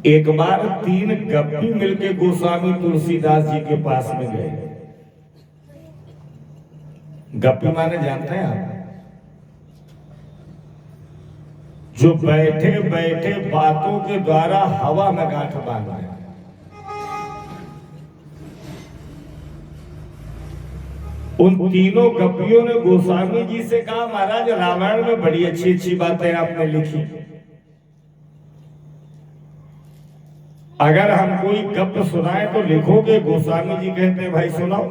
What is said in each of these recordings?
एक बार 3 गप्पी मिलके गोस्वामी तुलसीदास जी के पास में गए। गप्पी माने जानते हैं आप? जो बैठे बैठे बातों के द्वारा हवा में गांठ बांध रहे। उन तीनों गप्पियों ने गोस्वामी जी से कहा, महाराज रामायण में बड़ी अच्छी अच्छी बातें आपने लिखी, अगर हम कोई गप सुनाए तो लिखोगे? गोस्वामी जी कहते हैं, भाई सुनाओ।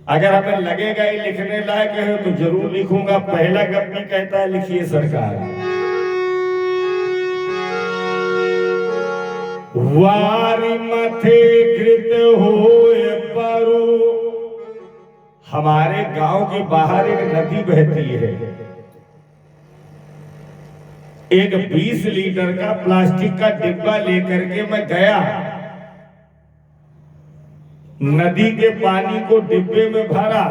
अगर हमें लगेगा ये लिखने लायक है तो जरूर लिखूंगा। पहला गप्पी कहता है, लिखिए सरकार। वारी मथे कृत होए परु। हमारे गांव के बाहर एक नदी बहती है। एक 20 लीटर का प्लास्टिक का डिब्बा लेकर के मैं गया, नदी के पानी को डिब्बे में भरा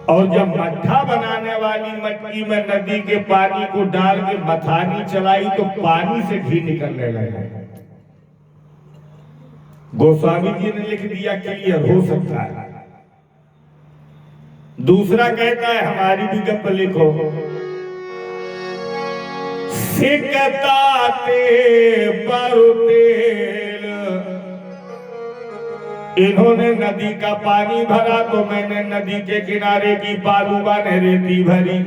और जब मट्ठा बनाने वाली मटकी में नदी के पानी को डाल के मथानी चलाई तो पानी से घी निकलने लगा। गोस्वामी जी ने लिख दिया, क्लियर हो सकता है। दूसरा कहता है, हमारी भी गप लिखो। सिकताते तेल। इन्होंने नदी का पानी भरा तो मैंने नदी के किनारे की बालूबा ने रेती भरी,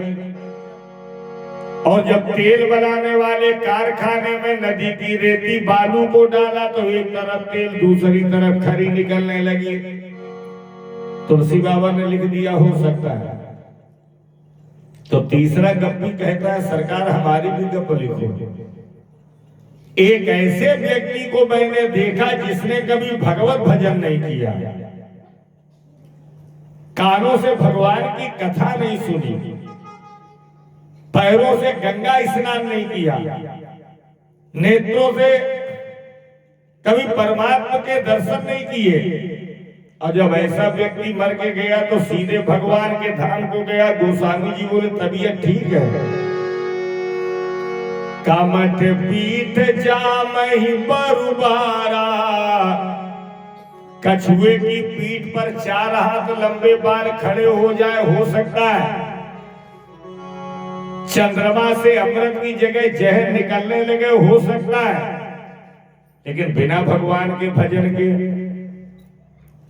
और जब तेल बनाने वाले कारखाने में नदी की रेती बालू को डाला तो एक तरफ तेल दूसरी तरफ खरी निकलने लगी। तुलसी बाबा ने लिख दिया, हो सकता है। तो तीसरा गप्पी कहता है, सरकार हमारी भी गप लिखो। एक ऐसे व्यक्ति को मैंने देखा जिसने कभी भगवत भजन नहीं किया, कानों से भगवान की कथा नहीं सुनी, पैरों से गंगा स्नान नहीं किया, नेत्रों से कभी परमात्मा के दर्शन नहीं किए, और जब ऐसा व्यक्ति मर के गया तो सीधे भगवान के धाम को गया। गोस्वामी जी बोले, तबीयत ठीक है? कामठ पीठ जामहि बरुबारा। कछुए की पीठ पर 4 हाथ लंबे बाल खड़े हो जाए, हो सकता है। चंद्रमा से अमृत की जगह जहर निकलने लगे, हो सकता है। लेकिन बिना भगवान के भजन के,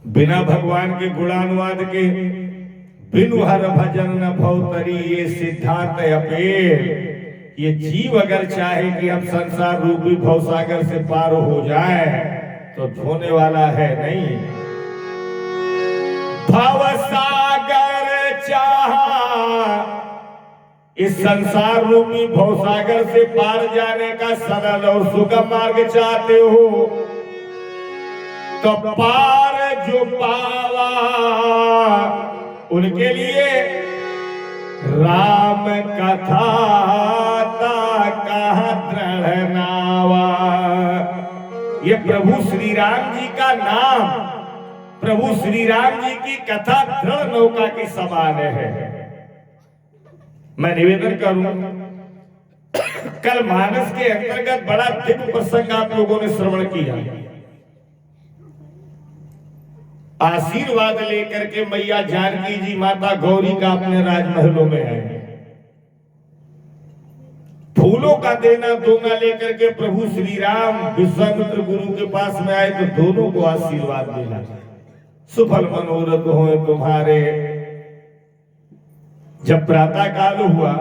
बिना भगवान के गुणानुवाद के, बिनु हर भजन न भवतरी, ये सिद्धांत अपेल। ये जीव अगर चाहे कि हम संसार रूपी भवसागर से पार हो जाए तो धोने वाला है नहीं। भवसागर चाहा, इस संसार रूपी भवसागर से पार जाने का सरल और सुगम मार्ग चाहते हो तो पार जो पावा उनके लिए राम कथा कहा दृढ़ नावा। ये प्रभु श्री राम जी का नाम, प्रभु श्री राम जी की कथा दृढ़ नौका के समान है। मैं निवेदन करूं, कल मानस के अंतर्गत बड़ा दिव्य प्रसंग आप लोगों ने श्रवण किया। आशीर्वाद लेकर के मैया जानकी जी माता गौरी का अपने राजमहलों में आए। फूलों का देना दोना लेकर के प्रभु श्री राम विश्वामित्र गुरु के पास में आए तो दोनों को आशीर्वाद देना, सुफल मनोरथ हो तुम्हारे। जब प्रातः काल हुआ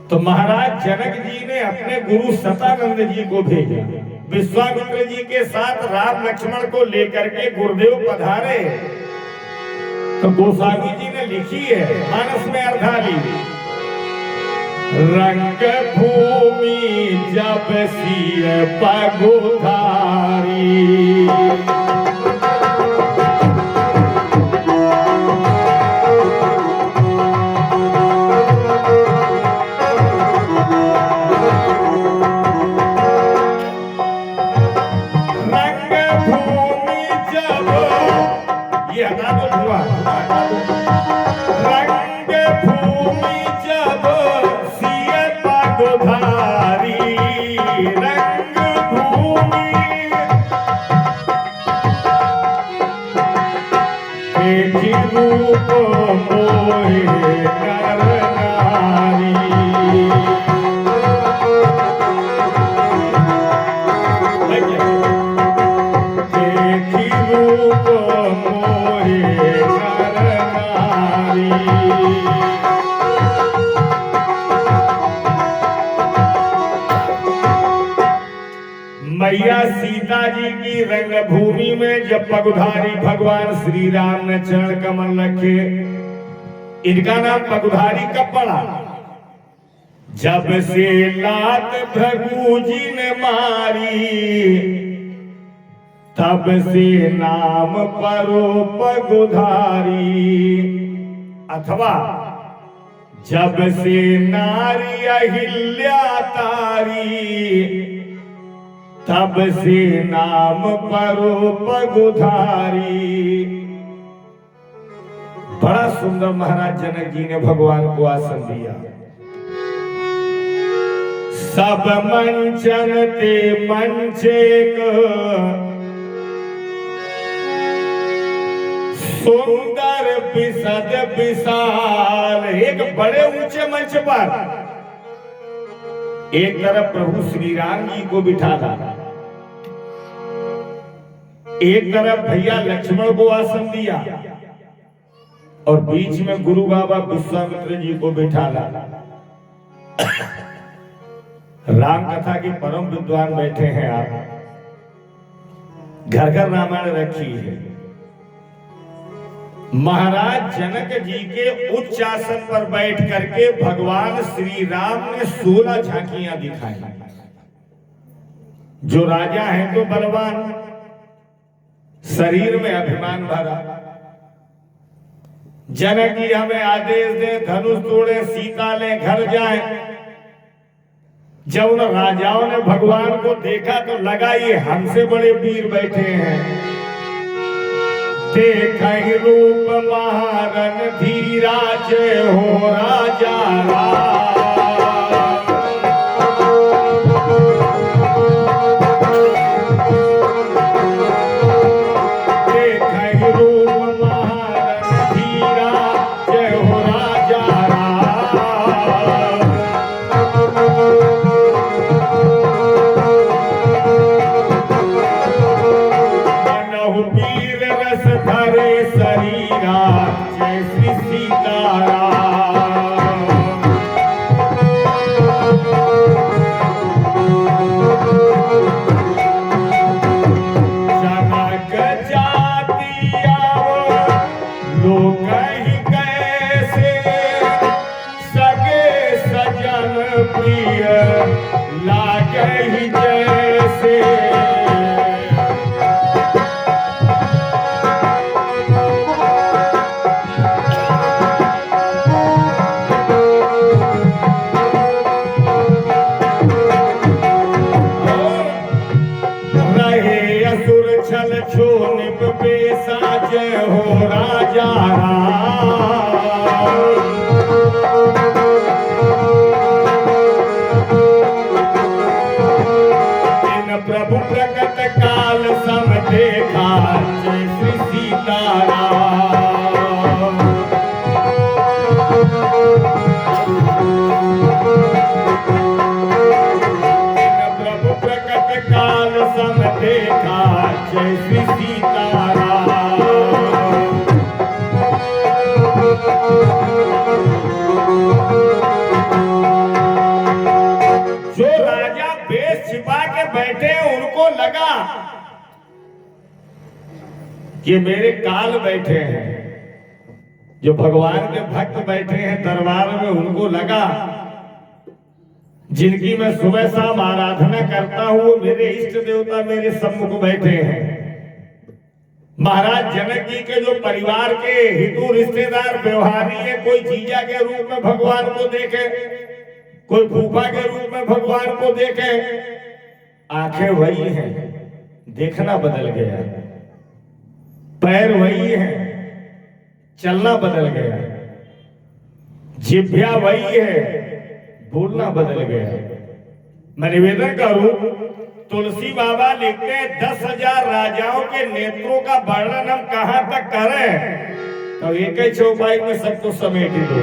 तो महाराज जनक जी ने अपने गुरु सतानंद जी को भेजा। विश्वामित्र जी के साथ राम लक्ष्मण को लेकर के गुरुदेव पधारे तो गोस्वामी जी ने लिखी है मानस में अर्धाली। रंग भूमि जब सिय पगुधारी, रंग भूमि जब सिय रूप मोहे नर नारी। देखी रूप मोहे नर नारी। मैया सीता जी की रंगभूमि में जब पगुधारी भगवान श्री राम ने चरण कमल रखे, इनका नाम पगुधारी कब पड़ा? जब से लात भृगु जी ने मारी, तब से नाम परो पगुधारी। अथवा जब से नारी अहिल्या तारी, तब से नाम परो पगुधारी। बड़ा सुंदर महाराज जनक जी ने भगवान को आसन दिया। सब मंचन ते मंचेक सुंदर बिसद विशाल। एक बड़े ऊंचे मंच पर एक तरफ प्रभु श्री राम जी को बिठाला, एक तरफ भैया लक्ष्मण को आसन दिया और बीच में गुरु बाबा विश्वामित्र जी को बिठाला। राम कथा के परम विद्वान बैठे हैं आप, घर घर रामायण रखी है। महाराज जनक जी के उच्च आसन पर बैठ करके भगवान श्री राम ने 16 झांकियां दिखाई। जो राजा हैं तो बलवान, शरीर में अभिमान भरा। जनक जी हमें आदेश दे, धनुष तोड़े, सीता ले, घर जाए। जब उन राजाओं ने भगवान को देखा तो लगा ये हमसे बड़े वीर बैठे हैं। देखहि रूप महारन धीरा, जय हो राजा राम। देखहि रूप महारन धीरा, जय हो राजा राम। मनहु वीर रस धरे शरीरा, जय श्री सीताराम। जनक जाति आओ लोक ही कैसे, सगे सजन प्रिय लागे ही जैसे। रहे असुर छल छोनिप बेसा, जय हो राजा राम। इन प्रभु प्रकट काल सम देखा, जय श्री सीताराम। इन प्रभु प्रकट काल सम देखा, जय श्री सीताराम। जो राजा बेश छिपा के बैठे उनको लगा कि मेरे काल बैठे हैं। जो भगवान के भक्त बैठे हैं दरबार में, उनको लगा जिनकी मैं सुबह शाम आराधना करता हूं, मेरे इष्ट देवता मेरे सम्मुख बैठे हैं। महाराज जनक जी के जो परिवार के हितू रिश्तेदार व्यवहारी है, कोई जीजा के रूप में भगवान को देखे, कोई फूफा के रूप में भगवान को देखे। आंखें वही हैं, देखना बदल गया। पैर वही है, चलना बदल गया। जिह्वा वही है, बोलना बदल गया। मैं निवेदन करूं, तुलसी बाबा लिखते हैं 10,000 राजाओं के नेत्रों का वर्णन हम कहां तक करें। तो एक ही चौपाई में सब कुछ समेट दो।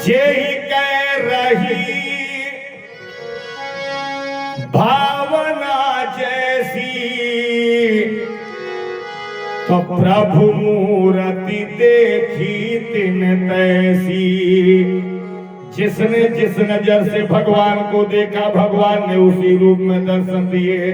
जे ही कह रही भावना जैसी, तो प्रभु मूर्ति देखी तिन तैसी। जिसने जिस नजर से भगवान को देखा, भगवान ने उसी रूप में दर्शन दिए।